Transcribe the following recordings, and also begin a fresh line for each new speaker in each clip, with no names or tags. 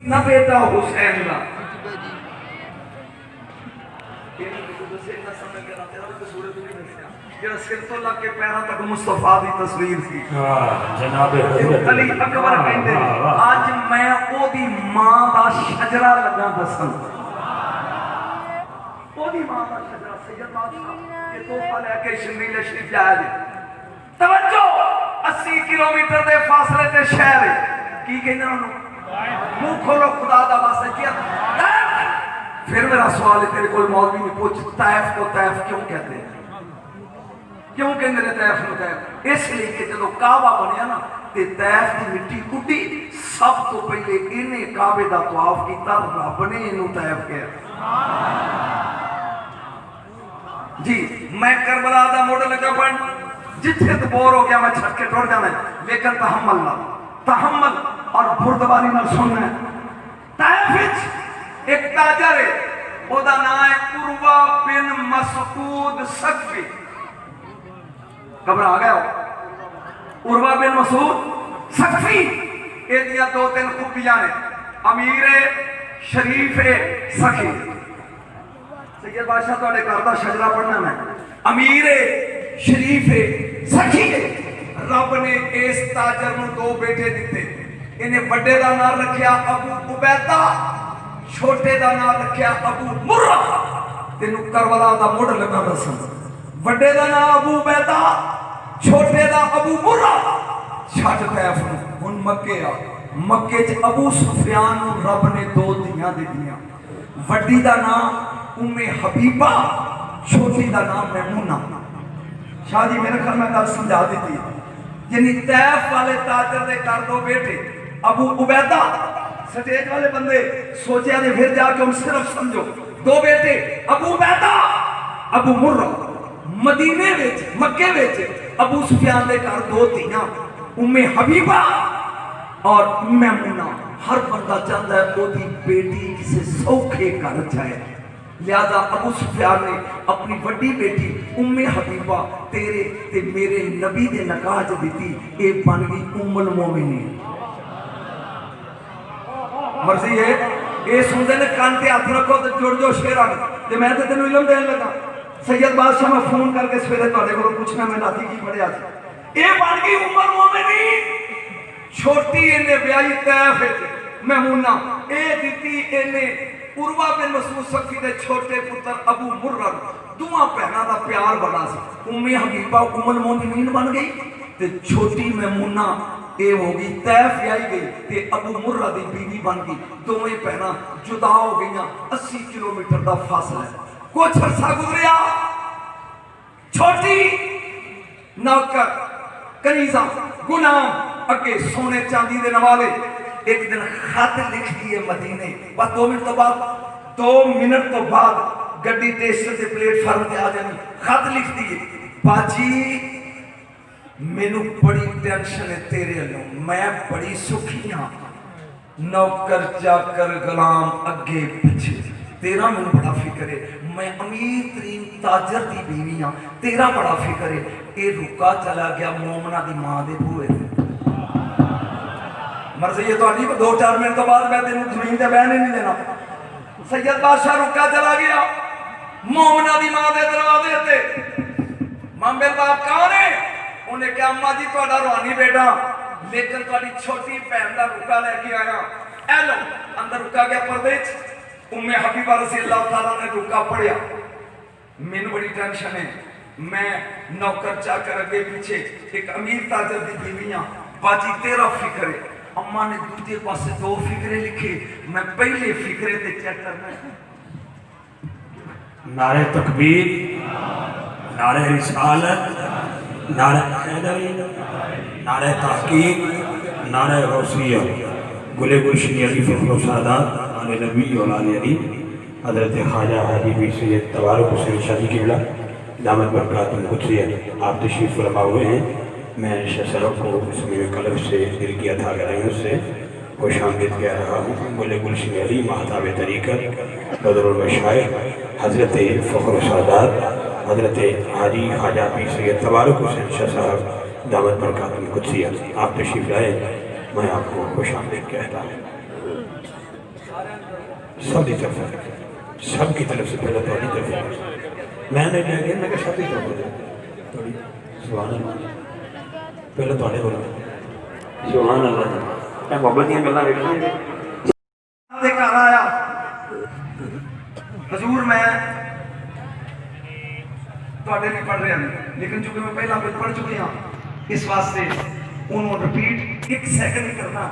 ना बेटा हुसैन का सिर तो लग के पैरों तक मुस्तफा की तस्वीर थी
जनाब
अली अकबर कहते आज मैं ओदी मां का शजरा लगा दसन ओदी मां का शजरा सैयद बादशाह ये तोहफा लेके शर्मीले शरीफ जाया जी तवज्जो 80 किलोमीटर के फासले ते शहर की कहना उन्होंने मुंह खोलो खुदा दा वास्ता किया फिर मेरा सवाल है तेरे को मौलवी ने पूछ तैफ को तैफ क्यों कहते हैं क्यों कहते हैं तैफ को तैफ इसलिए कि जो काबा बनया ना ते तैफ की मिट्टी कुटी सब तो पहले इन्हें काबे का तवाफ किया रब ने इन्हू तैफ कहा जी मैं करबला का मोड़ लगा पढ़ जिथे तो बोर हो गया मैं छट के टुट जाना लेकिन तहम्मल ना तहम्मल और बुर्दबारी ना सुनना तैफ एक ताजर है ओदा नाम है उर्वा बिन मसऊद सकफी घबरा गया उर्वा बिन मसूद सकफी ए दिया दो तीन खूबियां ने अमीर है शरीफ है सखी सैयद बादशाह तुहाडे घर दा शजरा पढ़ना मैं अमीर है शरीफ है सखी है रब ने इस ताजर नूं दो बेटे दिते इन्हें बड़े का नाम रखिया अबू उबैदा छोटे का नाम रखिया अबू मुर्रा तेनू करबला का मुड़ लगा दसन बड़े का नाम अबू उबैदा छोटे का अबू मुर्रा छट तैफ हुन मक्के आ मक्के च अबू सुफियान नूं रब ने दो धियां दित्तियां वड्डी का नाम उम्मे हबीबा छोटी का नाम मैमूना शाह जी मेरे ख्याल में गल समझा दी यानी तैफ वाले ताजर दे कर दो बेटे अबू उबैदा स्टेज वाले बंदे सोचे ने फिर जाके उन सिर्फ समझो दो बेटे अबू उबैदा अबू मुर्रा मदीने विच मक्के विच अबू सुफियान दे घर दो धीयां उम्मे हबीबा और मैमूना हर बंदा चाहता है ओदी बेटी किसी सौखे घर जाए लिहाजा अबू सुफियान ने अपनी बड़ी बेटी उम्मे हबीबा तेरे ते मेरे नबी दे नकाह च दी ये बन गई उम्मुल मोमिनीन मर्जी है ये सुनते ने कान ते हाथ रखो तो जुड़ जो शेर ते मैं तो तेन इलम देने लगा सैयद बादशाह मैं फोन करके सवेरे तुहाडे कोलों पूछना मैं राती की पढ़िया ये बन गई उम्मुल मोमिनीन छोटी इन्हें ब्याही तैफ मैमूना ए दी इन्हें उर्वा बिन मसूद सकफी दे छोटे पुत्र अबू मुर्रा दोवां भैणां दा प्यार बड़ा सी उम्मे हबीबा उम्मुल मोमिनीन बन गई ते छोटी मैमूना ये हो गई तैफ आई गई ते अबू मुर्रा दी बीवी बन गई दोवें भैणां जुदा हो गईयां 80 किलोमीटर का फासला है कुछ अरसा गुजरिया छोटी नौकर कनीजा गुलाम अगे सोने चांदी दे नवाले एक दिन खत लिख दिए मदीने बस 2 मिनट तो बाद गड्डी स्टेशन से प्लेटफार्म पे आ जानी खत लिख दिए बाजी मैनू बड़ी टेंशन है तेरे लो मैं बड़ी सुखी हाँ नौकर चाकर गुलाम अगे पीछे तेरा मैनू बड़ा फिक्र है मैं अमीर तरीन ताजर की बीवी हाँ तेरा बड़ा फिक्र है ये रुका चला गया मोमना की मां के बूहे मर्जी है तो 2-4 मिनट तो बाद मैं तेन जमीन से बहने नहीं देना सैयद बादशाह रुका चला गया मोमना की मां के दरवाजे ते मामे बाप कौन है उन्हें क्या अम्मा जी तुहाडा रूहानी बेटा लेकिन तुहाडी छोटी भैन का रुका लेके आया ए लो अंदर रुका गया पर्दे उम्मे हबीबा रज़ी अल्लाह तआला ने रुका पढ़िया मैनू बड़ी टेंशन है मैं नौकर चाकर अगे पीछे एक अमीर ताजर की बीवी हाँ बाजी तेरा फिक्र है अम्मा ने दूसरे पासे 2 फिक्रे लिखे मैं पहले फिक्रे ते चेक करना
नारे तकबीर नारे रिसालत नारे हैदरी नारे तहकीक नारे गौसिया गुले गुलशन अली फखर सादात आले नबी और आले अली हजरत ख्वाजा हाजी पीर सैयद तबारक हुसैन शादी किबला दामद बरकातुहुल कुदसिया आप तशरीफ फरमा हुए हैं मैं शसरों को इसमें कलब से दिल की अथा गहराइयों से खुश आमदीद कह रहा हूँ गुले गुलशन अली महताब तरीक़त बदरुल मशाइख हजरत फखर सादात हजरत हाजी ख्वाजा पीर सैयद तबारक हुसैन शाह साहब दामद बरकातुहुल कुदसिया आप तशरीफ लाए मैं आपको खुश आमदीद कहता हूँ। सबकी तरफ सबकी तरफ से पहले थोड़ी तरफ मैंने मैं क्या सबकी तरफ थोड़ी सुभान अल्लाह पहले थोड़े बोला सुभान अल्लाह मैं मोहब्बत की गल्लां वेखणगे
दे घर आया हजूर मैं ਤੁਹਾਡੇ ਲਈ ਪੜ ਰਿਹਾ ਨਹੀਂ ਲੇਕਿਨ ਚूंकि मैं पहला कुछ पढ़ चुकी हाँ इस वास्ते उन्होंने रिपीट एक सेकंड नहीं करना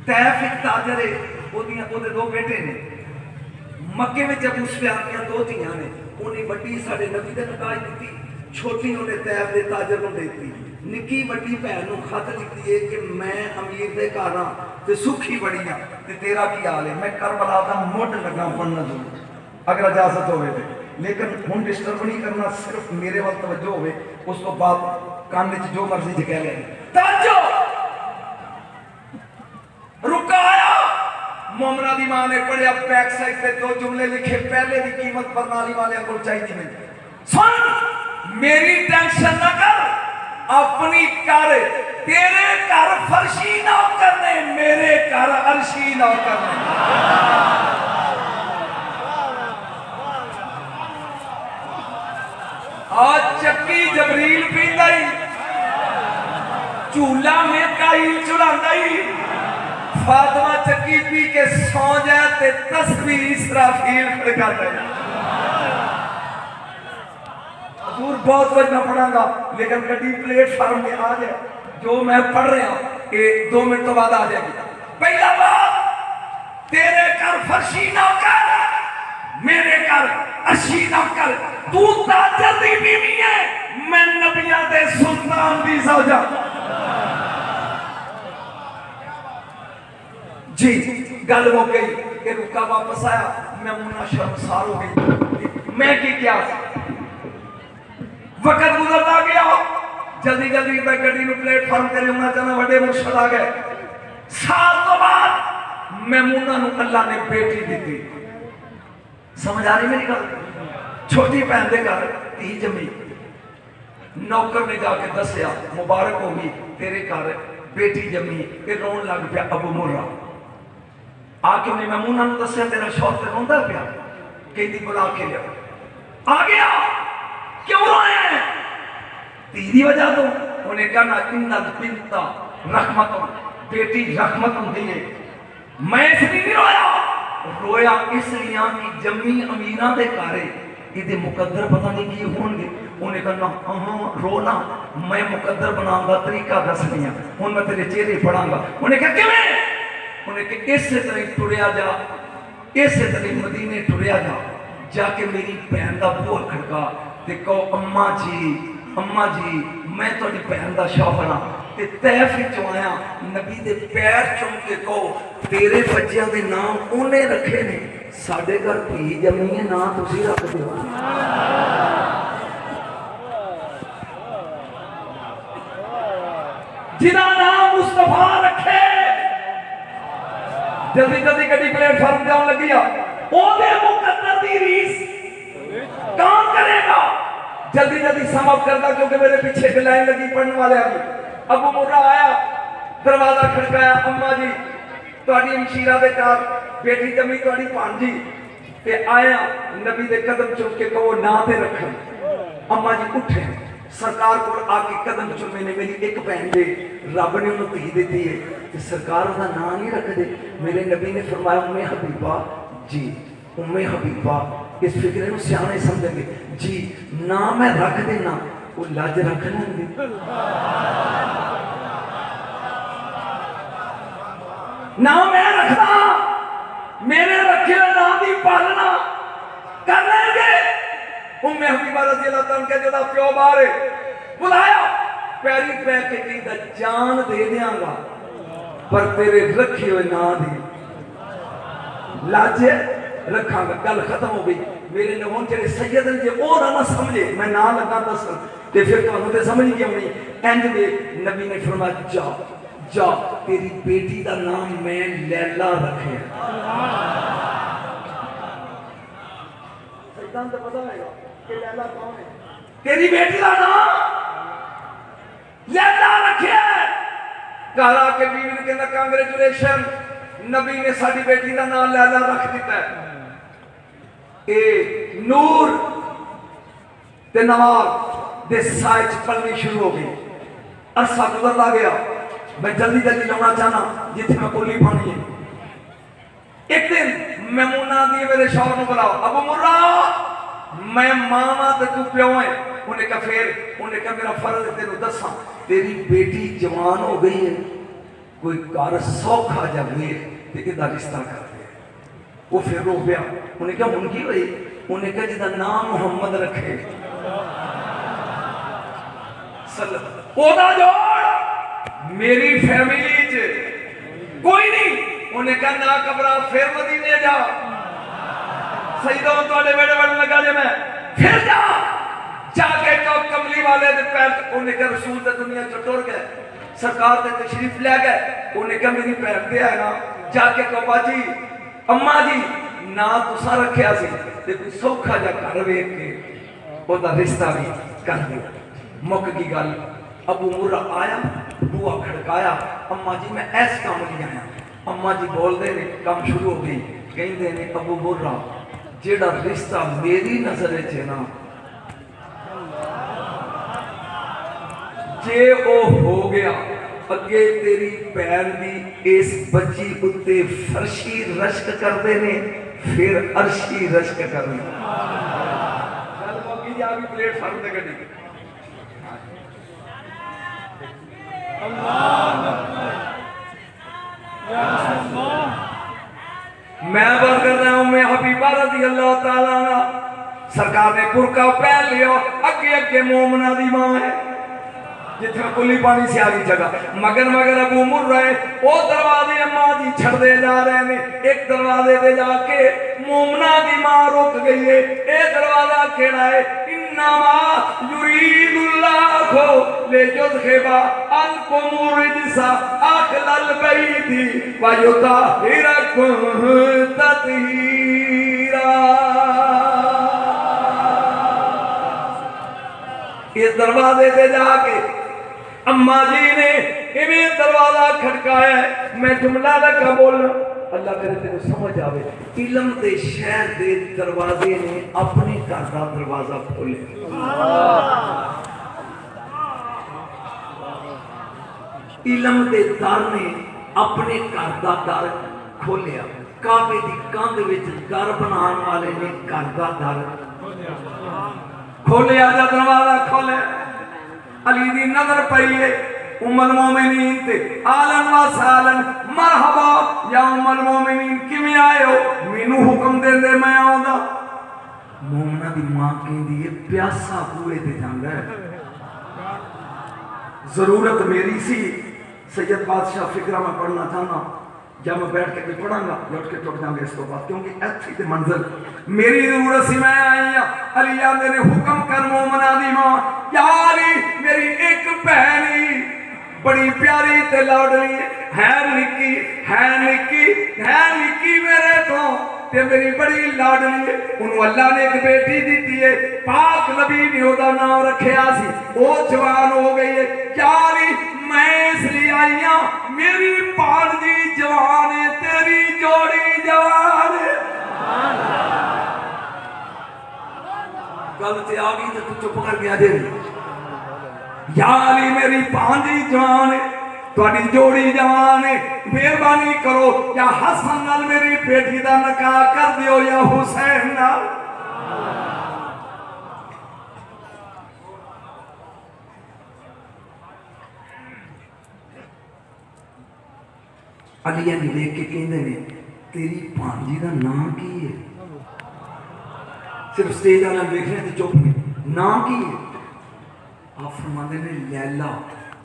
तैफ एक ताजर है ਉਹਦੇ दो बेटे ने मक्के में जब उस ਦੀਆਂ दो ਧੀਆਂ ने ਉਹਨੇ ਵੱਡੀ ਸਾਡੇ ਨਬੀ ਦੇ ਨਿਕਾਹ ਦਿੱਤੀ ਛੋਟੀ ਉਹਨੇ ਤੈਫ ਦੇ ਤਾਜਰ ਨੂੰ ਦਿੱਤੀ ਨਿੱਕੀ ਵੱਡੀ ਭੈਣ ਨੂੰ ਖਤ ਲਿਖਦੀ ਹੈ ਕਿ ਮੈਂ ਅਮੀਰ ਦੇ ਘਰ ਆ ਤੇ ਸੁਖੀ ਬੜੀ ਆ ਤੇ ਤੇਰਾ ਕੀ ਹਾਲ ਹੈ ਮੈਂ ਕਰਬਲਾ ਦਾ ਮੁੱਢ ਲੱਗਾ ਪੜਨ ਨੂੰ अगर इजाजत होवे ते लेकिन हुन डिस्टर्ब नहीं करना सिर्फ मेरे वाल तवज्जो होवे उस तो बाद कान में जो मर्जी च कह ले तवज्जो रुकाया मोमना दी मां ने पढ़िया बैक साइड पे दो जुमले लिखे पहले दी कीमत प्रणाली वाले को चाहिए नहीं सुन मेरी टेंशन ना कर अपनी कर तेरे घर फर्शी ना करने मेरे घर अर्शी ना करने आज चक्की जबरील पींदा ही झूला में काइल चुरांदा ही फातिमा चक्की पी के सौ जाए ते तस्वीर इसराफील खड़का दे हजूर बहुत कुछ मैं पढ़ांगा लेकिन गड्डी प्लेटफार्म पे आ जाए जो मैं पढ़ रहा हूं ये 2 मिनट तो बाद आ जाएगी पहला बात तेरे घर फर्शी नौकर मेरे घर अर्शी नौकर तू ताजर दी बीवी है मैं नबियां दे सुल्तान दी ज़ौजा जी गल हो गई कि रुका वापस आया मैं मुन्ना शर्मसार हो गई मैं की क्या वक्त गुजरता गया जल्दी जल्दी मैं गड्डी नु प्लेटफार्म ते लेना चाहना बड़े मुश्किल आ गए साल तो बाद मैं मुन्ना नु अल्लाह ने बेटी दी समझ आ रही मेरी गल छोटी भैन के घर धी जमी नौकर ने जाके दसिया मुबारक होगी तेरे घर बेटी जमी ये रोन लग पिया अबू मुर्रा आके उन्हें मैमूना ने दसिया तेरा शौक ते रोंदा पिया कहती बुला के लिया आ गया क्यों रोया है धी दी वजह तो उन्हें कहना इन्नल बिन्ता रहमत बेटी रहमत होती है मैं इसलिए नहीं रोया रोया इसलिए कि जमी अमीरा दे घर ये मुकद्दर पता नहीं की होंगे उन्हें कहना हाँ रो ना मैं मुकद्दर बनाऊंगा तरीका दसनी हूँ मैं तेरे चेहरे पढ़ांगा उन्हें कहा किवें उन्हें कहा इस तरह टुरिया जा इस तरह मदीने टुरिया जा जाके मेरी भैन का बूहा खड़का ते कहो अम्मा जी मैं थोड़ी भैन का शौहर हाँ ते तैफ चो आया नबी दे पैर चुम के कहो तेरे बच्चों के नाम उन्हें रखे ने साडे घर धी जमी है ना तुसी रख दो जिना नाम मुस्तफा रखे जल्दी जल्दी गड्डी प्लेटफार्म जान लगी ओदे मुकद्दर दी रीस कौन करेगा जल्दी जल्दी समाप्त करता क्योंकि मेरे पीछे एक लाइन लगी पढ़ने वाले अबू मुर्रा आया दरवाजा खड़काया अम्मा जी ਤੁਹਾਡੀ ਮਸ਼ੀਰਾ ਦੇ ਘਰ बेटी जमी ਤੁਹਾਡੀ ਭਾਂਜੀ ਤੇ आया नबी दे कदम चुम के कहो ना ते रखन अम्मा जी उठे सरकार को आके कदम चुमे ने मेरी एक बहन दे रब ने उन्हें धी दी है ते सरकार उसका नाम नहीं रख दे मेरे नबी ने फरमाया उम्मे हबीबा जी उम्मे हबीबा इस फिक्रे में सियाने समझेंगे जी ना मैं रख देना वो लज रख लेंगे ना मैं रखना मेरे रखे ना दी पालना कर लेंगे उम्मे हबीबा रज़ी अल्लाह तआला के जेदा प्यो बाहर बुलाया पैरी पै के कहता जान दे देंगा पर तेरे रखे हुए ना दी लाज रखांगा गल खत्म हो गई मेरे नौन जेडे सैयद ने जे ओ ना समझे मैं ना लगा दस ते फिर तुहानू ते समझ क्यों नहीं इंज दे नबी ने फरमाया जा जा तेरी बेटी का नाम मैं लैला रखे पता है कि लैला कौन है तेरी बेटी का नाम लैला रखे घर आके बीवी ने कहना कांग्रेचुलेशन नबी ने साडी बेटी का नाम लैला रख दिता है। ए नूर ते नवाज दे साए च पलनी शुरू हो गई। अरसा गुजरता गया। मैं जल्दी जल्दी लाना चाहना जिथे मैं कोली पानी है। एक दिन मैमूना दी मेरे शौहर को बुलाओ, अबू मुर्रा मैं मामा ते तू प्यो है। उन्हें कहा फिर, उन्हें कहा मेरा फर्ज है तेन दसा, तेरी बेटी जवान हो गई है, कोई घर सौखा जावे ते इहदा रिश्ता कर दे। वो फिर रो पिया। उन्हें कहा हुण की होई? उन्हें कहा जिहदा नाम मुहम्मद रखे ओदा जोड़ मेरी फैमिली च कोई नहीं। उन्हें कहा ना कबरा फिर मदीने जा। सईदों तुहाडे बेड़े बन लगा जे मैं फिर जा जाके तो कमली वाले दे पैर। उन्हें कहा रसूल ते दुनिया चो टुर गए, सरकार ते तशरीफ ले गए। उन्हें कहा मेरी भैन ते है ना, जाके कहो बाजी अम्मा जी ना तुसा रखिया सी ते कोई सौखा जा घर वेख के ओदा रिश्ता भी कर दे। मुक की गल। अबू मुर्रा आया, बुआ खड़काया, अम्मा जी मैं ऐस काम नहीं आया। अम्मा जी बोलते ने काम शुरू हो गई। कहते ने अबू मुर्रा जेड़ा रिश्ता मेरी नजर च ना जे वो हो गया, अगे तेरी भैन दी इस बच्ची उत्ते फर्शी रश्क करते ने, फिर अर्शी रश्क करनी। गल मुक्की जा भी प्लेटफार्म ते गड्डी। मैं बात कर रहा हूं मैं हबीबा रज़ी अल्लाह ताला अन्हा। सरकार ने बुरका पहन लिया, अगे अगे मोमना दी मां है जिथे कुली पानी से आगी जगह। मगर मगर अबू मुर्रा है वो दरवाजे अम्मा जी छड़ते जा रहे हैं। एक दरवाजे पे जाके मोमना दी मां रुक गई है। ये दरवाजा केड़ा है? इन्नमा युरीदुल्लाहु लियुज़हिबा अन्कुम रिजसा अहलल बैति व युतहिरकुम तत्हीरा। इस दरवाजे पे जाके अम्मा जी ने इवें दरवाजा खड़काया। मैं जुमला लगा बोलना, अल्लाह करे तेरे समझ आवे। इलम दे शहर दे दरवाजे ने अपने घर का दरवाजा खोले। इलम दे दर ने अपने घर का दर खोलिया। काबे दी कंध विच घर बनाने वाले ने घर का दर खोलिया। जब दरवाजा खोले अली दी नजर पई है उम्मुल मोमिनीन ते आलन व सालन मरहबा या उम्मुल मोमिनीन किवें आए हो? मैनू हुक्म दे दे मैं आउंदा। मोमना दी मां कहंदी है प्यासा कुएं ते जांदा है, जरूरत मेरी सी। सैयद बादशाह फिक्रा में पढ़ना चाहना, जब मैं बैठ के भी पढ़ांगा लौट के टुट जाऊंगा इस तो बाद, क्योंकि ऐसी ते मंजिल मेरी जरूरत सी मैं आई हां। अली आंदे ने हुक्म कर मोमना दी मां, या अली मेरी एक बहन ही बड़ी प्यारी ते लाडली है, निक्की है, निक्की है, निक्की मेरे तो ते मेरी बड़ी लाडली है। उन्होंने अल्लाह ने एक बेटी दी है, पाक नबी ने ओदा नाम रखिया सी, वो जवान हो गई है। क्या अली मैं इसलिए आई हां मेरी भांजी जवान है, तेरी जोड़ी जवान है। गल ते आ गई तो तू चुप कर गया जे। या अली मेरी भांजी जवान है, तुहाडी जोड़ी जवान है, मेहरबानी करो या हसन नाल मेरी बेटी दा निकाह कर दियो या हुसैन नाल। अली ने देख के कहते ने तेरी भांजी का नाम की है? सिर्फ स्टेज वाले देख रहे थे चुप ने, नाम की है? आप फरमाते ने लैला।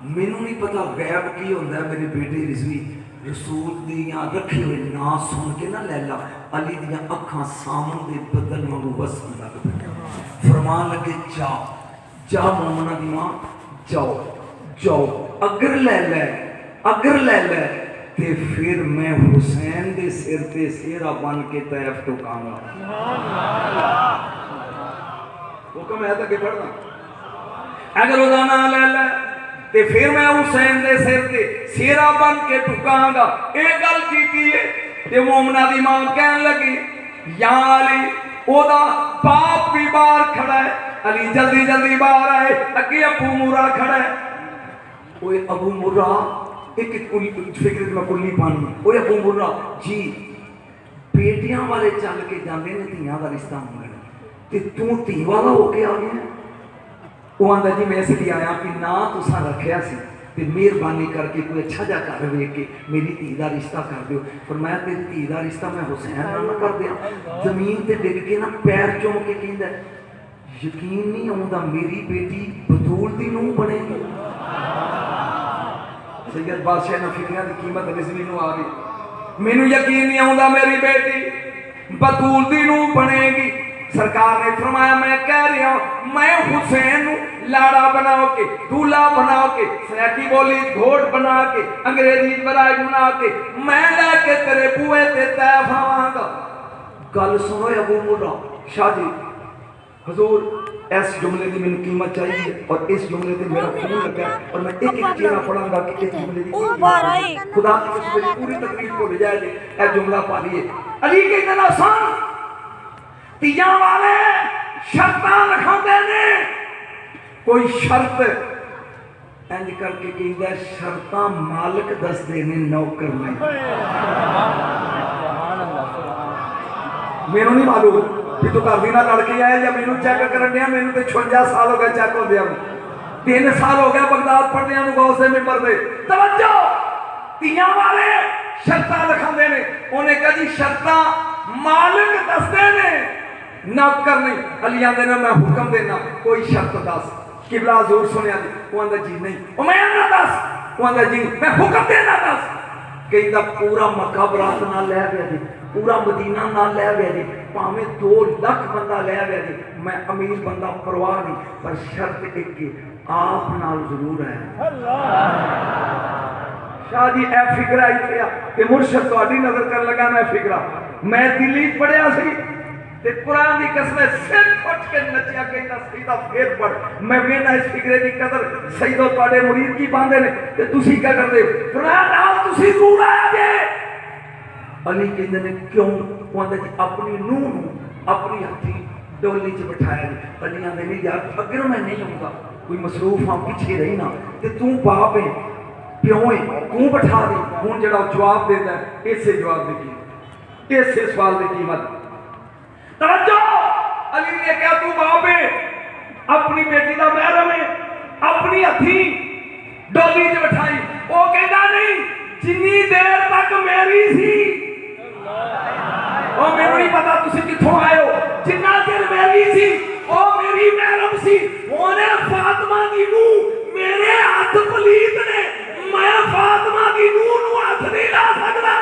मैनू नहीं पता गैब की होता है, मेरे बेटे रिजवी रसूल दियां रखे हुए ना सुन के ना लैला अली दियां अखां सामन दे बदल वांगू वसन लग पे। फरमान लगे जा जा मोमना दी मां जाओ जाओ, अगर लैला अगर लैला ते फिर मैं हुसैन दे सिर ते सेहरा बन के तैफ टुकांगा। हुक्म है तो के पढ़ना। अगर उदा ना ले ले ते फिर मैं हुसैन दे सिर ते सेरा बन के ठुकांगा। ये गल की ते मोमना दी मां कहन लगी या अली ओदा बाप भी बाहर खड़ा है। अली जल्दी जल्दी बाहर आए, अगे अबू मुर्रा खड़ा है। ओए अबू मुर्रा एक फिक्र में कुल्ली पानी। ओए अबू मुर्रा जी बेटियां वाले चल के जाते ने धियां का रिश्ता मंगने ते तू धी वाला होके आ गया। वो आंदा जी मैं इसलिए आया कि ना तुसा रखिया सी ते मेहरबानी करके कोई अच्छा जा घर वेख के मेरी धी का रिश्ता कर दो। पर मैं तेरी धी का रिश्ता मैं हुसैन नाल ना कर दिया। जमीन ते डिग के ना पैर चुम के कहंदा यकीन नहीं आउंदा मेरी बेटी बतूल दी नूंह बनेगी। सैयद बादशाह नफीलियां दी कीमत रिजवी नूं आ गई। मैनू यकीन नहीं आउंदा मेरी बेटी बतूल दी नूंह बनेगी। सरकार ने फरमाया मैं कह रहा हूं मैं हुसैन लाड़ा बना के दूल्हा बना के सैकी बोली घोट बना के अंग्रेजी बराज बना के मैं लैके तेरे बुए ते तैफ आवांगा। गल सुनो अबू मुर्रा शाह जी हजूर इस जुमले की मैंने कीमत चाहिए और इस जुमले से मेरा खून लगा और मैं एक एक चेहरा पढ़ाऊंगा कि इस जुमले की खुदा की कसम पूरी तकलीफ को ले जाए यह जुमला पा लिए। अली के इतना आसान तिया वाले शर्तां लिखाते ने कोई शर्त इंज करके कहता शर्तां मालिक दसदे ने नौकर नहीं। मैनू नहीं मालूम भी तू घर दी ना लड़के आया या मैनू चेक करन दिया। मैनू तो 56 साल हो गए चेक होंदे 3 साल हो गया बगदाद पढ़दे गौस दे मिंबर दे। तवज्जो तिया वाले शर्तां लिखाते ने। उन्हें कहा जी शर्तां मालिक दसदे ने नौकर नहीं। अली आंदे ने मैं हुक्म देना कोई शर्त दस। किबला हजूर सुनिया वो आंदा जी नहीं वो मैं ना दस। वो आंदा जी मैं हुक्म देना दस। कहता पूरा मक्का बरात ना लै गया जी पूरा मदीना ना लै गया जी भावें 2 लाख बंदा लै गया जी मैं अमीर बंदा परवाह नहीं पर शर्त एक आप नाल जरूर है। शाह जी ए फिक्रा इतने ते मुर्शद तुहाडी नजर कर लगा मैं फिक्रा मैं दिल्ली पढ़िया सी ते कुरान दी कसम सिर उठ के नचिया कहता सीधा फिर पढ़ मैं वेना इस फिक्रे दी कदर सईदो तुहाडे मुरीद की पांदे ने ते तुसी क्या करदे कुरान नाल तुसी दूर आया जे। अली कहंदे ने क्यों कहंदा जी अपनी नूह नूं अपनी हथी डोली च बिठाया जी। अली आंदे ने यार अगर मैं नहीं आऊंगा कोई मसरूफ हां पीछे रही ना ते तू बाप है प्यो है तू बिठा दे। हुण जेड़ा जवाब देता है इसे जवाब दी इसे सवाल दी कीमत तवज्जो। अली ने कहा तू बाप है अपनी बेटी का महरम है अपनी हथी डोली च बिठाई। वो कहता नहीं जिन्नी देर तक मेरी सी वो मैनू नहीं पता तुसी कित्थों आए हो जिन्ना देर मेरी सी वो मेरी महरम सी। ओने फातिमा दी नूह मेरे हाथ पलीत ने मैं फातिमा दी नूह नूं हाथ नहीं ला सकदा।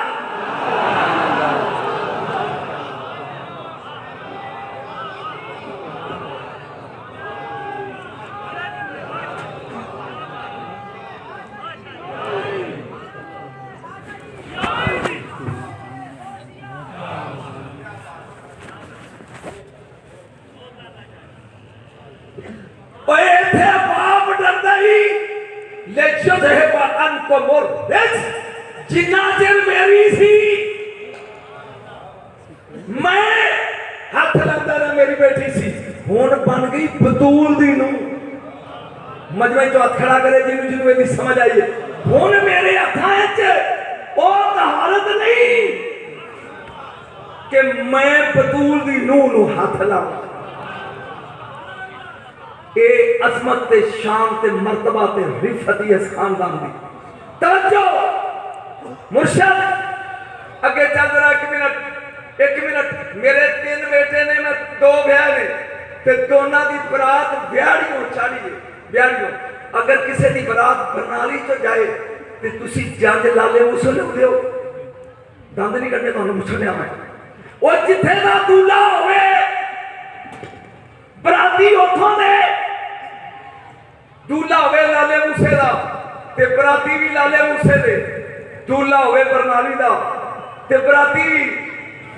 जिन्ना चिर मेरी सी मैं हाथ लगता रहा मेरी बेटी सी हुण बन गई बतूल दी नूं। मजमे चो हथ खड़ा करे जिन्हों जिन्हों इहदी समझ आई है। हुण मेरे हथां च ओ तहारत नहीं कि मैं बतूल दी नूं नूं हाथ लावां। ए अजमत ते शान ते मर्तबा ते रिफत इस खानदान दी। तवज्जो मुर्शद अगे चल रहा एक मिनट मेरे 3 बेटे ने मैं 2 ब्याह ने ते दोनों की बरात ब्याहड़ियों चाढ़िए ब्याहड़ियों। अगर किसी की बरात बरनाली तो जाए तो तुसी जंज लाले मुसल हो दंद नहीं कटने तुहानू मुसलिया मैं वो जिथे दा दूल्हा होवे बराती उथों दे दूल्हा होवे लाले मूसे दा ते बराती भी लाले मूसे दे। दूल्हा होवे बरनाली दा ते बराती भी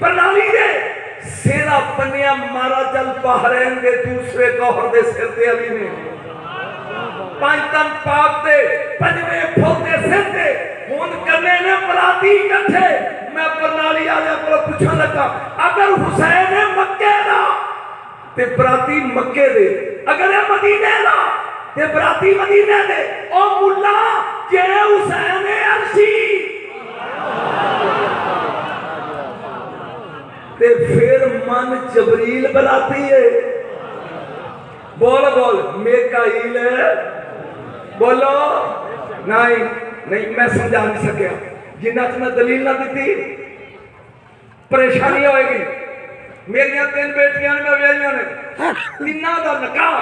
बरनाली दे। सेना पन्निया मारा जल बहरैन दे दूसरे गौहर दे सिर ते अली ने पंज तन पाप दे पंजवें फुलते सिर ते हुन करने ने बराती इकट्ठे। मैं बरनाली वाले को पूछन लगा, अगर हुसैन है मक्के दा ते बराती मक्के दे, अगर है मदीने दा ते बराती मदीने दे, ओ मुल्ला जे हुसैन है अर्शी ते फिर मन जबरील बराती है। बोल बोल मिकाईल है, बोलो नहीं नहीं, मैं समझा नहीं सकिया जिन्ना च मैं दलील ना दी परेशानी होएगी। मेरिया 3 बेटियां मैं व्याहियां ने, तिना दा निकाह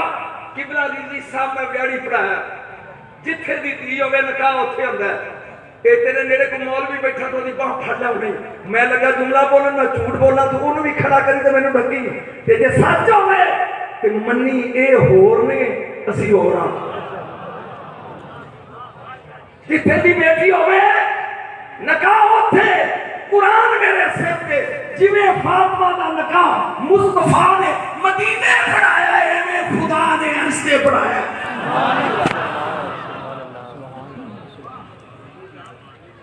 किबला रिजी साहब मैं व्याड़ी पढ़ाया, जिथे दी धी होवे निकाह उत्थे हुंदा है। ये तेरे नेड़े को मौलवी बैठा तो बाह फड़ लिया नहीं, मैं लगा जुमला बोलन मैं झूठ बोलना तो उन्होंने भी खड़ा करी तो मैंने ढकी, ते जे सच होवे ते मन्नी ए होर ने असी होर हां। जिथे दी बेटी होवे निकाह उत्थे, कुरान मेरे सिर पे जिवें फातिमा दा निकाह मुस्तफा ने मदीने पढ़ाया एवें खुदा ने अर्श ते पढ़ाया।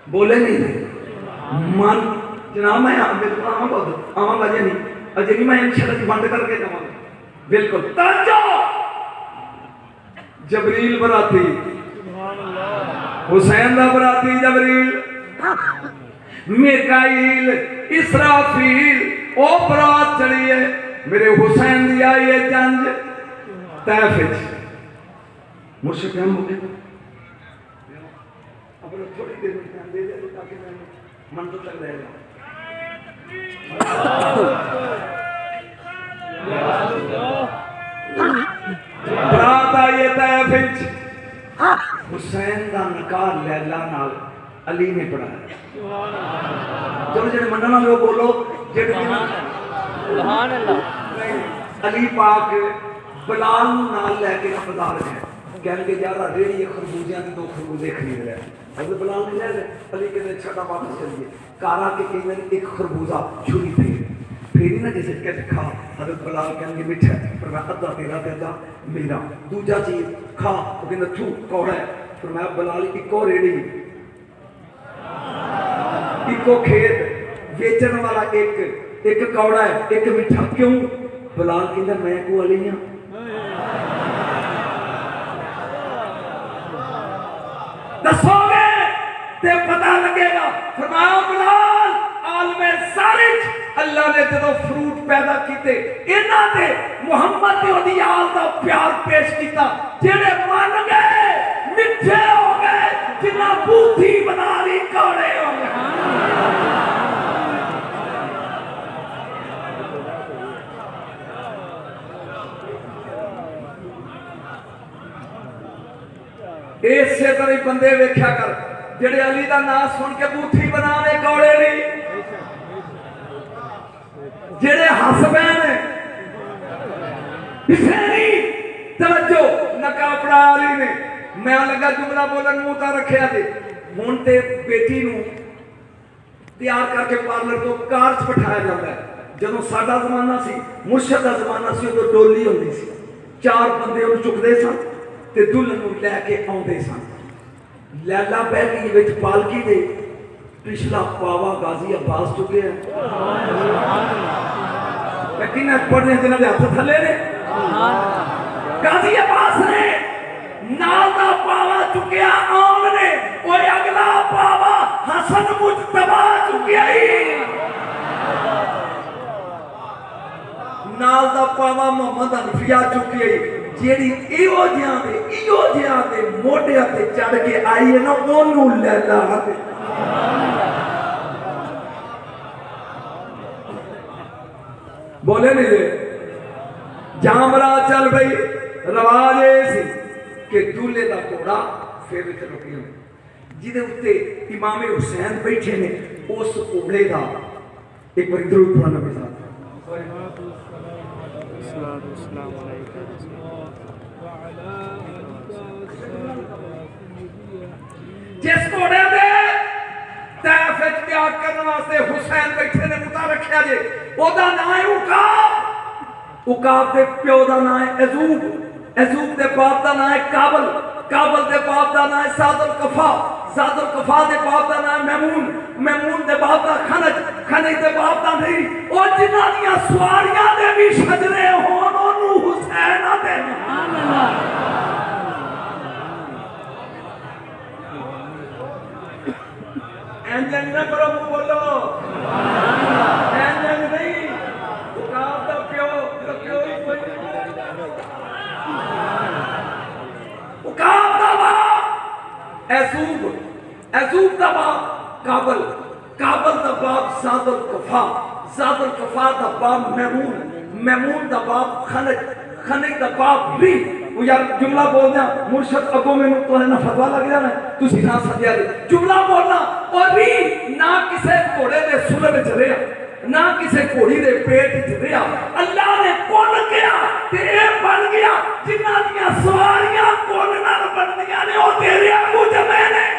बोले नहीं मन जनाब मैं बिल्कुल आवांगा अजे नहीं मैं इंशाअल्लाह बंद करके जावांगा बिल्कुल। तवज्जो जबरील बराती हुसैन दा बराती जबरील, मिकाईल इसराफील ओ बरात चढ़ी है मेरे हुसैन दी आई है जंज तैफ विच। मुझसे क्या हो गया अब थोड़ी देर में ध्यान दे दे ताकि मैं मन तो तक रहेगा। बरात आई है तैफ विच, हुसैन दा निकाह लैला नाल अली ने पढ़ाया। चलो जेडे मनना लोग बोलो जेडे सुभान अल्लाह। अली पाक बिलाल नाल लेके बाजार गए, कहने यार रेड़ी खरबूजियां दी 2 खरबूजे खरीद ले। अगर बिलाल ने ले अली कहते छड़ा वापस चलिए, कार आके कहीं एक खरबूजा छुरी फिर ना जैसे कहते खा। अगर बिलाल कहेंगे मीठा पर मैं अद्धा तेरा ते अद्धा मेरा, दूजा चीज खा वो कहते थू कौड़ा है, फिर मैं बिलाल इको रेड़ी इको खेत बेचने वाला एक कौड़ा है एक मिठा, क्यों? बिलाल कहता मैं को अली हां। दसोगे ते पता लगेगा। फरमाया बिलाल आलमे सारिज अल्लाह ने जो फ्रूट पैदा किए इन्हां दे मुहम्मद ते ओदी आल दा प्यार पेश किया, जेड़े मन गए मिठे हो गए, जिन्ना बूथी बना ली कौड़े हो गए। इसे तरह बंदे वेख्या कर जेड़े अली दा नाम सुन के बूथी बनावे कौड़े नहीं, जेड़े हसबैन पिछेरी तवज्जो नका पड़ा अली ने। मैं लगा जुमला बोलन मुंह ता रखिया जे हुण ते बेटी नू तैयार करके पार्लर तो कार च बिठाया जाता है। जदों साडा जमाना सी मुर्शद दा जमाना सी उदों डोली हुंदी सी, 4 बंदे उन्हें चुकदे सन ते दुल्हन नूं लैके आउंदे सन। लैला बैठी विच पालकी दे पिछला पावा गाजी अब्बास चुके हैं, लेकिन पढ़ने जिन्हां दे हत्थ थले ने गाजी अब्बास ने नाल दा पावा चुकिया आम ने, ओए अगला पावा हसन मुजतबा चुकिया ही नाल दा पावा मोहम्मद हनफिया चुकी है, जेड़ी इहो जिहां दे मोढियां ते चढ़ के आई है ना ओनू लैला आते। बोले नहीं दे जामरा चल भाई रवाज सी कि दूल्हे का घोड़ा फिर रुकी जिदे उत्ते इमामे हुसैन बैठे ने, उस घोड़े का एक बार दरूद पढ़ना मेरे साथ। जिस घोड़े दे तैफ विच त्याग करने वास्ते हुसैन बैठे ने मुता रखिया जे, ओदा नाम है उकाब। उकाब दे प्यो दा नाम है अजूब, अजूब दे बाप दा नाम है काबल, काबल के बाप का नाम है सादुल कफा, सादुल कफा के बाप का नाम मैमून, मैमून के बाप का खनज, खनज के बाप का नहीं, और जिन्हां दियां सवारियां दे भी शजरे होन ओनू हुसैन आते इंजन न करो मुंह बोलो इंजन नहीं काब दा प्यो ही कोई काब दा बाप ऐसूब, ऐसूब दा बाप काबल, काबल दा बाप सादुल कफा, सादुल कफा दा बाप मैमून, मैमून दा बाप खनज, खनज दा बाप भी वो यार जुमला बोलना मुर्शद अगो में तो है ना फतवा लग जाना तुसी ना सदिया दे जुमला बोलना और भी ना किसे घोड़े दे सुल विच रहा ना किसे घोड़ी दे पेट विच रहा अल्लाह ने कुल गया ते ए बन गया जिन्हां दियां सवारियां कुल नाल बनदियां ने ओ तेरे अगू जमे ने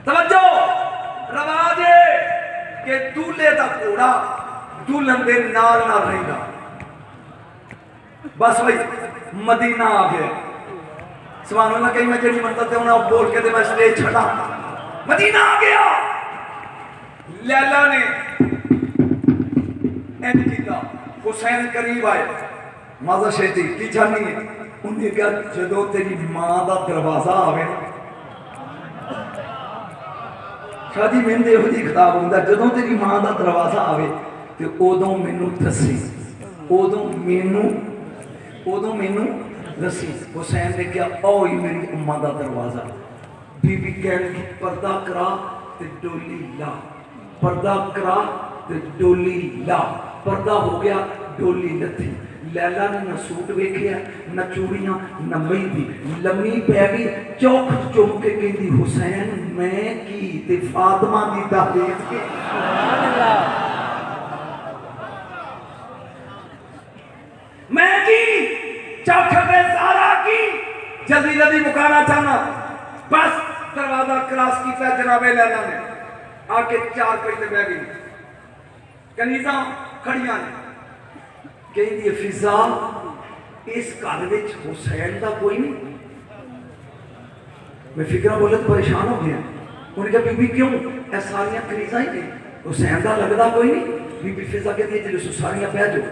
तवज्जो रवाज है कि दूल्हे का घोड़ा दुल्हन के नाल ना रहेगा बस भाई मदीना आ गया सुभान अल्लाह कहीं मैं जेडी मंतल ते उन्हें बोल के मैं स्टेज छड़ा मदीना आ गया लैला ने इंज किया हुसैन करीब आए माजा शेती की जानी है उन्हें कहा जदों तेरी मां का दरवाजा आवे शादी मैंने यहो जी खिताब होंगे जदों तेरी मां का दरवाजा आवे तो उदों मैनू दसी उदों मैनू दसी हुसैन ने कहा ओ ही मेरी अम्मा का दरवाजा बीबी कह पर्दा करा ते डोली ला पर्दा करा ते डोली ला पर्दा हो गया डोली लथी लैला ने न सूट वेखिया न चूड़ियां न मेहंदी लम्मी पै गई चौख चुम के कहती हुसैन मैं की ते फातिमा दी दहलीज के मैं की चौख पे सारा की जल्दी जल्दी मुकाना चाहना बस दरवाजा क्रॉस किया जनाबे लैला ने आके चार पैसे बह गई कनीजा खड़ियां ने कहती फिजा इस घर में हुसैन का कोई नहीं मैं फिक्रा बोले तो परेशान हो गया उन्हें कहा बीबी क्यों ऐ सारियां कनीजा ही ने हुसैन का लगता कोई नहीं बीबी फिजा कहती है चलो सारियां बह जाओ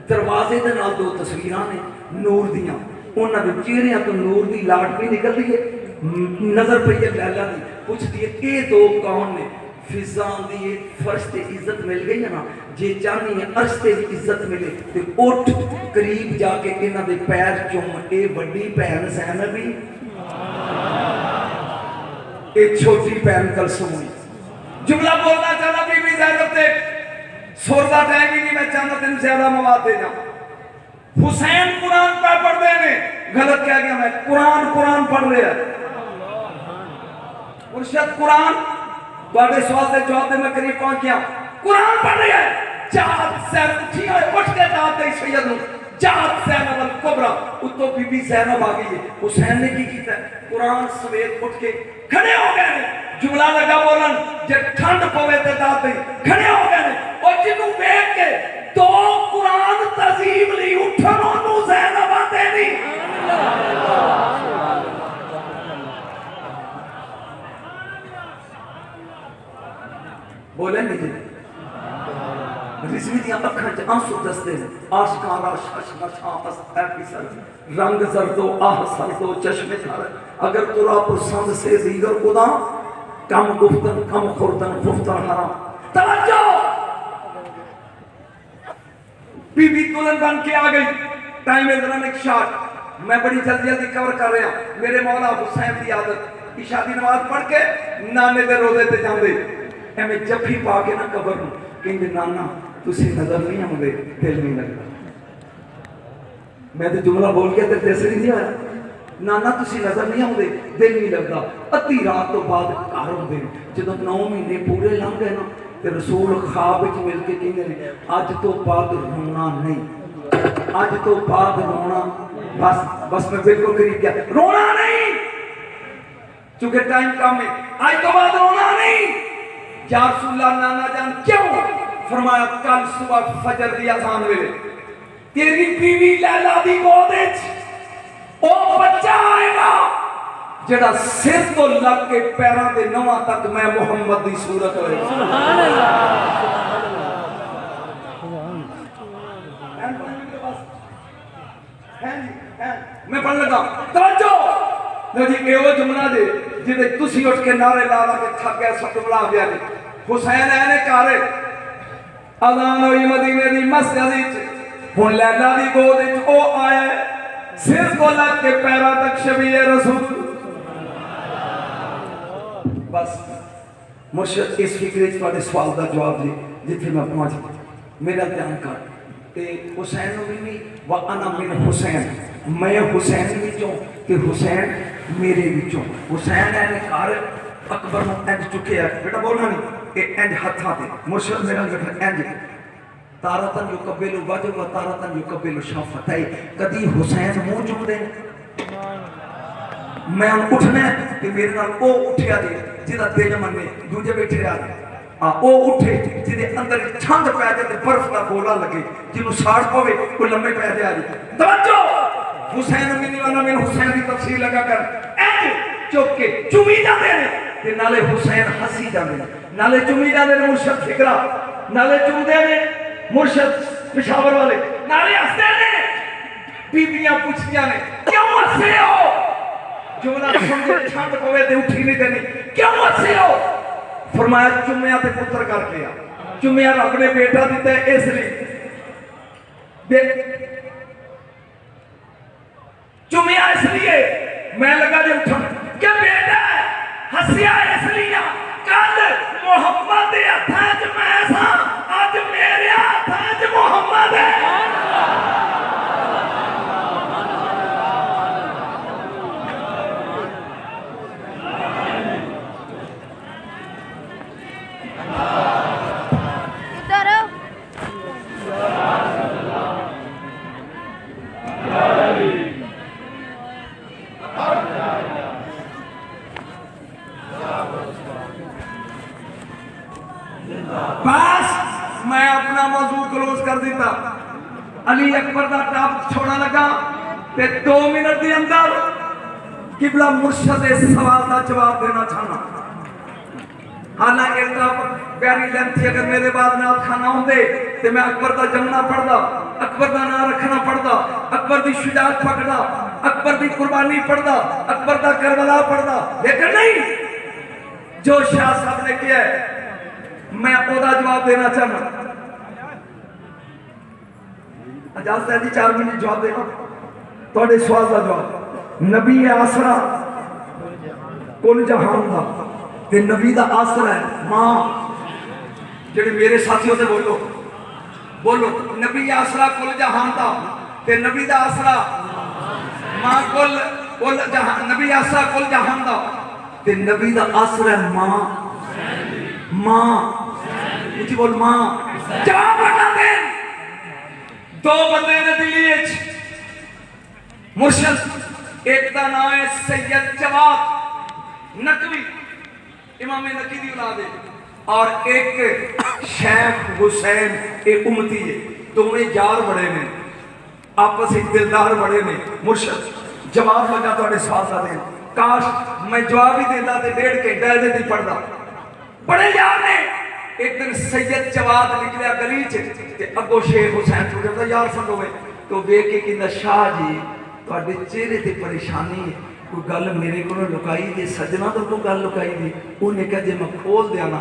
दरवाजे के नाल दो तस्वीरां ने नूर दियां उन्होंने चेहरिया तो नूर की लाट भी निकल रही है नजर पई है लैला की पूछती है ये दो कौन ने फिजा दी फर्श से इज्जत मिल गई है ना जे चाहनी है अर्श से इज्जत मिले तो उठ करीब जाके इन्हां दे पैर चुम ए बड़ी भैन ज़ैनब ए छोटी भैन कलसूम जुमला बोलना चाहता बीबी ज़ैनब ते सुर दा टाइम ही नहीं मैं चाहता तेन ज्यादा मवाद दे जा हुसैन कुरान पे पढ़ते ने गलत कह गया मैं कुरान पढ़ रहा मुर्शद कुरान बड़े सवाल से जवाब दे मैं करीब पहुंच गया कुरान पढ़ रहा है जात सैनब उठी है उठ के दाद दे सैयद नु जात सैनब अल कुबरा उतो बीबी ज़ैनब आ गई है हुसैन ने की कीता कुरान सवेत उठ के खड़े हो गए जुमला लगा बोलन जे ठंड पवे ते दाद दे खड़े हो गए और जिन्नु देख के दो कुरान तजीब ली उठन ओनु ज़ैनब आते नहीं बोले नहीं रिजवी दी अखां च आंसू दसदे आशिकां दा शशा अस्तर पिसल रंग जरदो आह सरदो चश्मे कर अगर तुरा पसंद से दीगर खुदा कम गुफ्तन कम खुर्दन गुफ्तन हराम तवज्जो बीबी दुल्हन बन के आ गई टाइम है जरा एक शॉट मैं बड़ी जल्दी जल्दी कवर कर रहा मेरे मौला हुसैन की आदत इशा दी नमाज पढ़ के नाने दे रोजे ते जांदे एवें जफ्फी पा के ना कबर नूं कहंदे नाना तुसी नजर नहीं आउंदे दिल नहीं लगता मैं तो जुमला बोल के तेरे जैसे नहीं आया नाना तुसी नजर नहीं आते, दिल नहीं लगता। अद्धी रात तो बाद घर आते हैं, जो 9 महीने पूरे लंघ गए ना तो रसूल ख्वाब विच मिल के कहते हैं अज तो बाद रोना नहीं, अज तो बाद रोना बस बस मैं बिल्कुल करीब गया, रोना नहीं चूंकि टाइम कम है, आज तो बाद रोना नहीं। या रसूलल्लाह नाना जान क्यों? फरमाया कल सुबह फजर दी अजान वेले तेरी बीवी लैला दी गोद विच ओ बच्चा आएगा जेड़ा सिर तो लग के पैरों के नौवां तक मैं मुहम्मद दी सूरत होएगी। सुभान अल्लाह। मैं पढ़ लगा तवज्जो जी एवो जुमला जे जिदे तुसी उठ के नारे ला ला के थक गए सब बुला दिया जी। हुसैन है ने घर अजान होई मदीने दी मस्जिद विच, हुन लैला दी गोद विच ओ आया सिर को लग के पैरों तक शबीए रसूल। बस मुर्शिद इस फिक्रे च सवाल का जवाब जी जिथे मैं पहुंच मेरा ध्यान कर ते हुसैन भी नहीं व अना मिन हुसैन, मैं हुसैन विचों ते हुसैन मेरे विचों। हुसैन ने घर अकबर नूं इंज चुकिया, बेटा बोलना नहीं, इंज हत्थां ते मुर्शिद मेरा बेटा इंज तारतन युकब्बिलु वजह व तारतन युकब्बिलु शफ़तै। कदी हुसैन मुंह चुमदे मैं उठना ते मेरे नाल ओ उठिया जे जिहदा दिल मन्ने, दूजे बैठे रह ओ उठे जिहदे अंदर ठंड पै जाए ते बर्फ का गोला लगे, जिन्हों साड़ पवे वो लम्बे पै जाए। तवज्जो हुसैन मिनी वाला मैं हुसैन की तफसीर लगा कर ऐ चुक के चुमी जाते हैं ते नाले हुसैन हसी जाते हैं, नाले चुमी जाते हैं मुर्शद फिकरा, नाले चुमदे ने मुर्शद पेशावर वाले, नाले हंसते ने बीबियां पूछदियां ने क्यों हंसे हो? जुमला सुन के ठंड पवे ते उठी नहीं देनी, क्यों हंसे हो? फरमाया चुम्या ते पुत्र करके आ, चुम्या रब ने बेटा दिता है इसलिए, चुम्या इसलिए मैं लगा जे उठन क्या बेटा हंसिया इसलिए कल मोहम्मद दे हत्थां च मैं सा, अज मेरे हत्थां च मोहम्मद है। बस मैं अपना मौजू क्लोज कर दिता। अली अकबर का टॉप छोड़ा लगा ते 2 मिनट के अंदर किबला मुर्शद इस सवाल का जवाब देना चाहना। हालांकि प्यारी लेंथी अगर मेरे बाद नाथ खाना होंगे तो मैं अकबर का जमना पढ़दा, अकबर का नाम रखना पढ़दा, अकबर की शुजाअत पढ़दा, अकबर की कुर्बानी पढ़दा, अकबर का करबला पढ़दा, लेकिन नहीं जो शाह साहब ने किया है मैं ओदा जवाब देना चाहना। इजाजत है जी 4 मिनट जवाब देना थोड़े सवाल का जवाब। नबी आसरा कुल जहान का ते नबी का आसरा है मां, जेडे मेरे साथियों से बोलो बोलो नबी आसरा कुल जहान का ते नबी का आसरा मां, कुल जहान नबी आसरा कुल जहान का ते नबी का आसरा है मां, मां उठी बोल मां। जवाब बता दे। 2 बंदे ने दिल्ली मुर्शद, एक का नाम है सैयद जवाद नकवी, इमाम नकी दी औलाद है, और एक शेख हुसैन एक उम्मती है। दोवें यार बड़े ने आपस में दिलदार बड़े ने। मुर्शद जवाब लगा थोड़े सवाल का देन, काश मैं जवाब ही देता तो 1.5 घंटा ਇਹਦੇ पढ़ता। बड़े यार ने एक दिन सैयद जवाद निकलिया गली च ते अगो शेख हुसैन को कहता यार सुनो तो वेख के कहता शाह जी तुहाडे चेहरे ते परेशानी है, कोई गल मेरे को लुकाई दे, सजना तो कोई गल लुकाई दे। उन्हें कहा जे मैं खोल दिया ना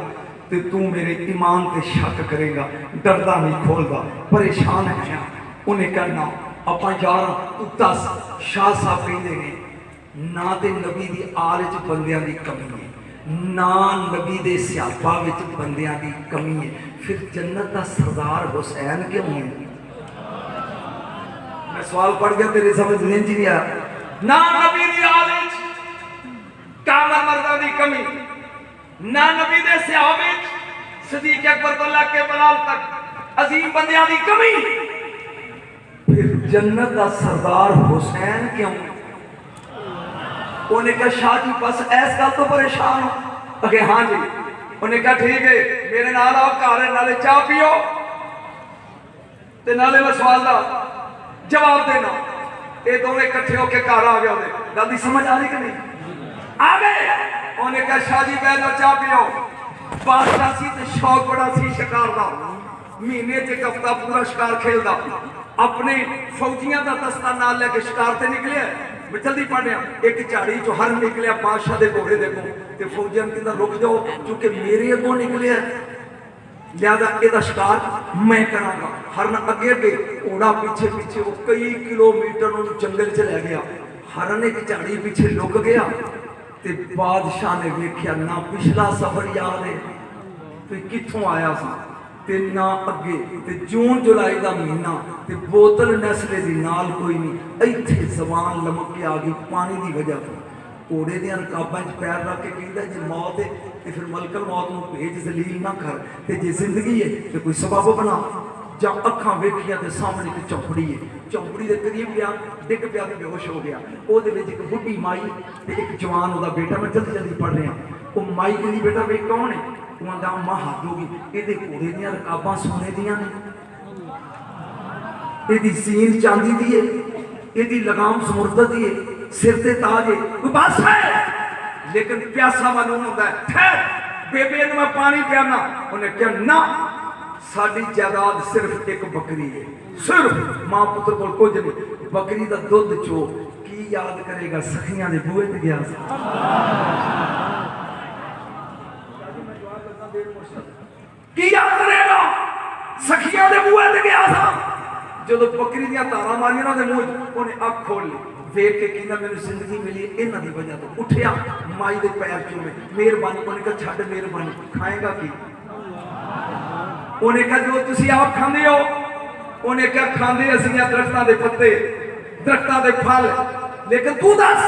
तो तू मेरे ईमान ते शक करेगा, डरदा नहीं खोलदा, परेशान है। उन्हें कहना अपा यार तू दस। शाह साहब कहते हैं ना तो नबी की आल च बंदियां की कमी है, ना नबी दे सियापा विच बंदियां दी कमी है, फिर जन्नत का सरदार हुसैन क्यों है? मैं सवाल पढ़ गया तेरे समझ नहीं जी आया। ना नबी दी आल विच कामल मर्दां दी कमी, ना नबी दे सहाबे सदीक अकबर तो लेके बलाल तक अजीम बंदियां दी कमी। फिर जन्नत दा सरदार हुसैन क्यों? उन्हें कहा शाह जी बस इस गल तो परेशान हो? अगे हाँ जी। उन्हें कहा ठीक है मेरे नाल आओ घर, नाले चाह पियो ते नाले मैं सवाल दा जवाब देना। ये दोवें इकट्ठे होके घर आ गए। उन्हें गल दी समझ आ रही कि नहीं? आ गए। उन्हें कहा शाह जी बैठ जाओ चाह पियो। बादशाह सी ते शौक बड़ा सी शिकार दा, महीने च एक हफ्ता पूरा शिकार खेलदा। अपने फौजियां दा दस्ता नाल लेके शिकार ते निकलिया। जल्दी पढ़िया एक झाड़ी चो हर निकलिया बादशाह दे घोड़े दे अगों ते फौजियां कहंदा रुक जाओ क्योंकि मेरे अगों निकलिया, लिहाजा इहदा शिकार मैं करांगा। हरन अगे अगे घोड़ा पीछे पीछे वो कई किलोमीटर उन्होंने जंगल च लै गया। हरन एक झाड़ी पीछे लुक गया ते बादशाह ने वेख्या ना पिछला सफर याद है तो कित्थों आया सा ते ना अगे ते जून जुलाई का महीना ते बोतल नस्ले दी नाल कोई नहीं। इत्थे जबान लमक के आ गई पानी की वजह तो। घोड़े दियां रकाबां च पैर रख के कहंदा जे मौत है ते फिर मलकल मौत नूं भेज जलील ना कर, ते जे जिंदगी है तो कोई सबब बना। जा अखां वेखियां ते सामने एक चौपड़ी है, चौपड़ी के करीब गया डिग पिया ते बेहोश हो गया। ਉਹਦੇ ਵਿੱਚ एक बुढ़ी माई ते एक जवान ਉਹਦਾ बेटा। मैं जल्दी जल्दी पढ़ रहा। वो माई कहती बेटा वे कौन है? तू आंदा अम्मा हद होगी, ये घोड़े दियां रकाबां सोने दियां ने, ये सीन चांदी दी है, ये लगाम समुरदत दी है, सिर ते ताज है। कोई बस है लेकिन प्यासा मालूम होता है। ठहर बेबे नूं मैं पानी पियाना। उन्हें कहा ना साडी जायदाद सिर्फ एक बकरी है, सिर्फ मां पुत्र कोल कुछ नहीं। बकरी का दुध चो की याद करेगा? सखियां दे बूहे ते गया की याद करेगा? सखियां दे बूहे ते गया था। जो बकरी दियां धारा मारियां ना मुंह उन्हें अख खोल ली, वेख के कहना मैंने जिंदगी मिली इन्हां दी वजह तो। उठिया माई दे पैर चूमे मेहरबानी। उन्हें कहा छड्ड मेहरबानी, खाएगा की? उन्हें कहा जो तुसी आप खांदे हो। उन्हें कहा खांदे असीं दरख्तां दे पत्ते, दरख्तां दे फल, लेकिन तू दस।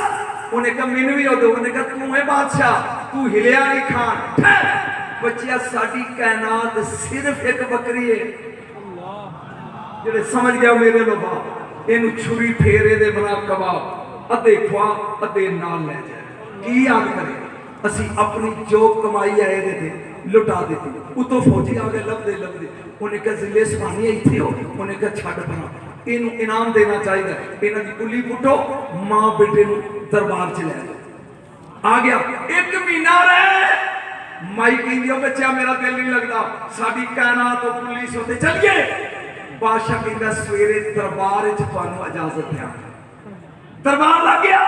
उन्हें कहा मैनूं भी दो। उन्हें कहा तू है बादशाह, तू हिलिया नहीं खान। बच्चिया साडी कायनात सिर्फ एक बकरी है। जेड़े समझ गया मेरे लोबा इनू छुरी फेरे दे बना कबाब अद्धे खुआ अद्धे नाल ले जाए। की याद करे? असी अपनी जो कमाई आए दे लुटा दी। उतो फौजी आ गए लभदे लभदे। उन्हें कहा जिले सवानी इत्थे हो। उन्हें कहा छड्ड बना, इनू इनाम देना चाहिए। इन्हां दी कुल्ली पुटो मां बेटे नू दरबार च ले जाओ। आ गया एक महीना रहे। माई कहंदी बच्चा मेरा दिल नहीं लगता, साडी कायनात तो पुलिस होते चलिए। बादशाह कहंदा सवेरे दरबार च तुहानू इजाजत है। दरबार लग गया।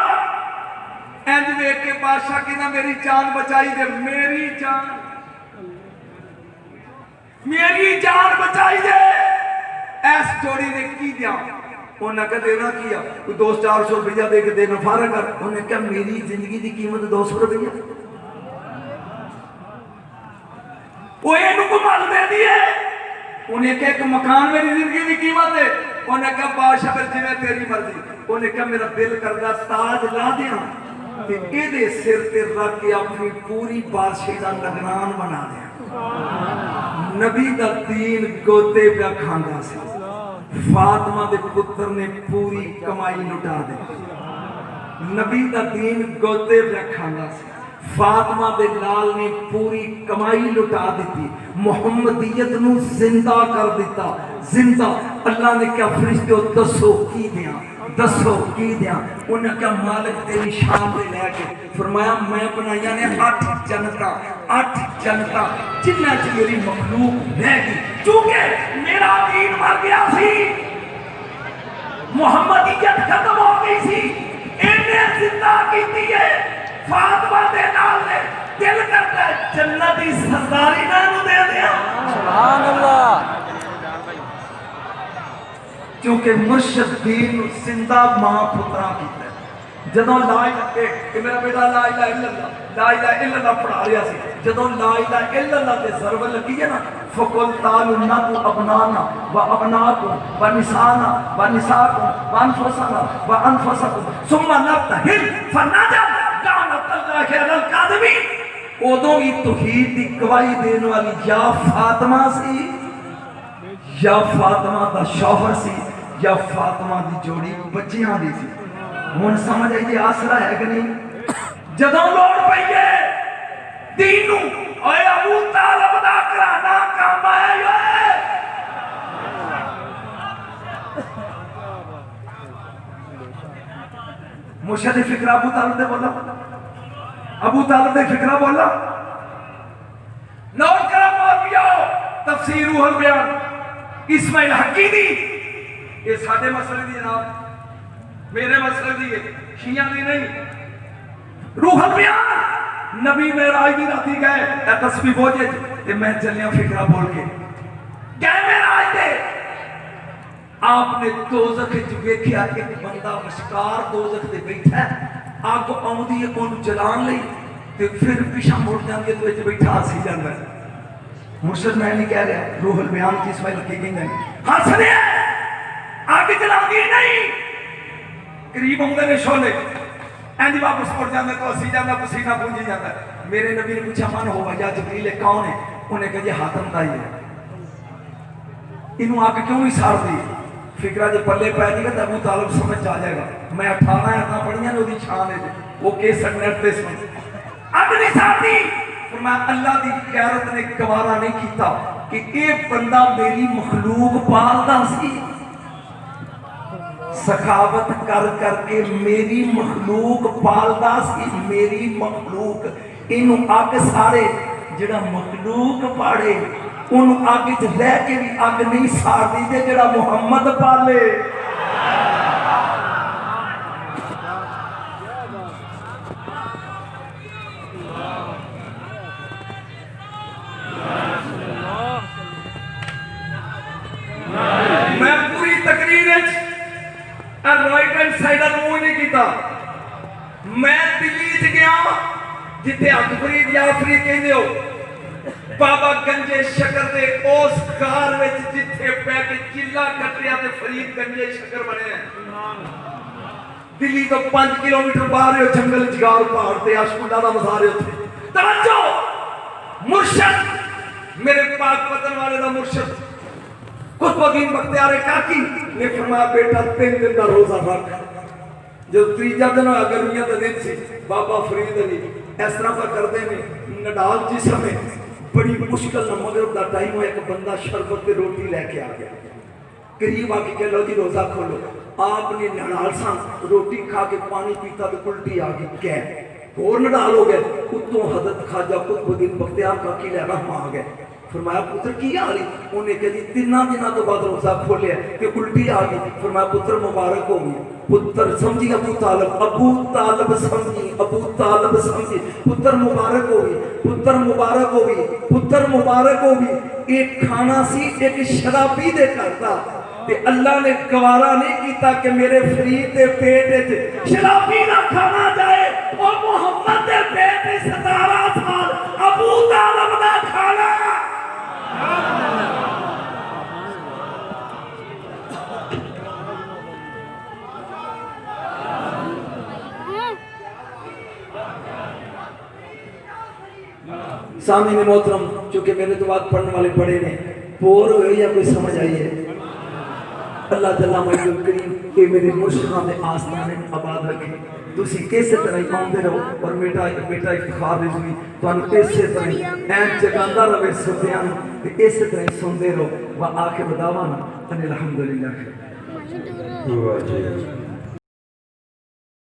इंज देख के बादशाह कहंदा मेरी जान बचाई दे, मेरी जान बचाई दे। ऐस जोड़ी ने की दिया? उन्हें कहा देना की आ? 200-400 रुपया दे के देना फारा कर। उन्हें कहा मेरी जिंदगी की कीमत 200 रुपया। वो मल दे दिए। उन्हें कहा एक मकान मेरी जिंदगी की कीमत है। उन्हें कहा बादशाह फिर जिवें तेरी मर्जी। उन्हें कहा मेरा दिल करदा ताज ला दियां ते इहदे सिर ते रख के अपनी पूरी बादशाही दा नगरान बना दियां। नबी दा दीन गोते पिया खांदा सी। फातिमा दे पुत्र ने पूरी कमाई लुटा दी। नबी दा दीन गोते पिया खांदा सी। फातिमा दे लाल ने पूरी कमाई लुटा दी। मुहम्मदियत नू जिंदा कर दिता। जिंदा अल्लाह ने क्या फरिश्ते दसो की दिया, दसो की दिया। उन्हें क्या मालिक तेरी शान दे लैके फरमाया मैं बनाइया ने 8 जन्नतां, 8 जन्नतां जिन्हां च मेरी मखलूक रहेगी। क्योंकि मेरा दीन मर गया सी, मुहम्मदियत खत्म हो गई सी, इन्हें जिंदा की है। फातिमा दे नाल ने दिल करता है जन्नत दी सरदारी ना नू दे दिया। सुभान अल्लाह। क्योंकि मुर्शिद दीन जिंदा मां पुत्रा कीता। ਜਦੋਂ ਲਾ ਇਹ ਮੇਰਾ ਬੇਟਾ ਲਾ ਇਲਾਹਾ ਇल्लल्लाह ਪੜਾ ਰਿਹਾ ਸੀ ਜਦੋਂ ਲਾ ਇਲਾਹਾ ਇल्लल्लाह ਤੇ ਜ਼ਰਬ ਲੱਗੀ ਹੈ ਨਾ ਫਕਲ ਤਾਲੁਨਾ ਤੂ ਅਬਨਾਨਾ व अबनाकुम व निसाना व निसाकुम व अनफुसना व अनफुसकुम सुम्मा नब्तहिल फनजम लानतुल्लाहि अलल काज़िबीन। उदों ही तौहीद की गवाही देने वाली या फातिमा सी या फातिमा दा शौहर सी या फातिमा दी जोड़ी बच्चियां दी सी। हुण समझ आई आसरा है कि नहीं जदों लोड़ पई है दीन नूं ओए अबू तालिब दा घराना काम आया ओए मुर्शद फिक्रा अबू तालिब दे बोला अबू तालिब दे फिक्रा बोला नोट करो मौलवियो तफसीर रूहुल बयान इस्माइल हकी दी ये साडे मसले दी जनाब मेरे मसले दी है शिया दी नहीं। रूहुल बयान नबी मेराज दी राती गए तस्बीह बोझे ते मैं चलिया फिक्रा बोल के गए मेराज दे आपने दोजख च वेख्या एक बंदा मशकार दोजख ते बैठा अग आउंदी है ओनू जलान लई ते फिर पिछा मुड़ जांदी ते विच बैठा हसी जांदा। मुर्शद मैं नहीं कह रहा रूहुल बयान की इस्माइल की कहंदे हस रहा अग जलांदी नहीं करीब आउंदे ने शोले इंज वापस मुड़ जांदा तो हसी जांदा पसीना पूंजी जांदा। मेरे नबी ने पूछा मन हो या जबरील कौन है उन्हें कहा जी हातम दा ही है इनू अग क्यों नहीं साड़दी फिक्रा जो पल्ले पै जाएगा तो अबू तालिब समझ आ जाएगा। मैं 18 आयतां पढ़ियां ने ओदी शान है वो केसर नेट ते समझ अग नहीं साड़दी मैं अल्लाह दी गैरत ने गवारा नहीं कीता कि ये बंदा मेरी मखलूक पालदा सी सखावत कर करके मेरी मखलूक पालदा सी मेरी मखलूक इनू अग साड़े जेड़ा मखलूक पाड़े उन अग च रह के भी अग नहीं साड़दी ते जेड़ा मुहम्मद पाले मैं पूरी तकरीर राइट हैंड साइड मूव नहीं किया मैं दिल्ली च गया जिथे अकबरीद या फरीद कहते हो बाबा गंजे शकर दे उस कार विच जिथे पै के चिल्ला कटिया ते फरीद गंजे शकर बने दिल्ली तो 5 किलोमीटर बाहर जंगल जगार पहाड़ ते आशकुल्ला दा मज़ार है उत्थे तवज्जो मुर्शद मेरे पाक पतन वाले दा मुर्शद कुतुबुद्दीन बख्तियार काकी ने फरमाया बेटा 3 दिन का रोजा रख जब तीजा दिन होया गर्मियां दा दिन सी बाबा फरीद अली इस तरह पर करते ने नडाल जिस समय बड़ी मुश्किल न मगरब का टाइम हो एक बंदा शरबत ते रोटी लेके आ गया करीब आके कह लो जी रोजा खोलो आपने नडाल सा रोटी खा के पानी पीता तो उल्टी आ गई क्या और नडाल हो गया उत्तों हजरत खाजा कुतुबुद्दीन बख्तियार काकी ले रहमा आ गए फरमाया पुत्र की हाल है उन्हें कहा जी 3 दिनों तो बाद रोजा खोलिया कि उल्टी आ गई फरमाया पुत्र मुबारक हो गई पुत्र समझी अबू तालिब समझी अबू तालिब समझी पुत्र मुबारक हो गई पुत्र मुबारक हो गई पुत्र मुबारक हो गई एक खाना सी एक शराबी दे करता ते अल्लाह ने गवारा नहीं किया कि मेरे फरीद के पेट शराबी ना खाना जाए और मुहम्मद के पेट 17 साल अबू तालिब ना खाना सामने मोहतरम चूंकि मेरे तो बात पढ़ने वाले पढ़े ने बोर हुए या कोई समझ आई है अल्लाह ताला मौजूद करीम के मेरे मुर्शिदां दे आस्थाने आबाद रखे तुसी इस तरह आउंदे रहो और बेटा इफ्तिखार रिजवी तुहानू इस तरह ऐन जगांदा रहे सुतियां ते इस तरह सुनते रहो व आखिर दावाना अनिल हम्दुलिल्लाह।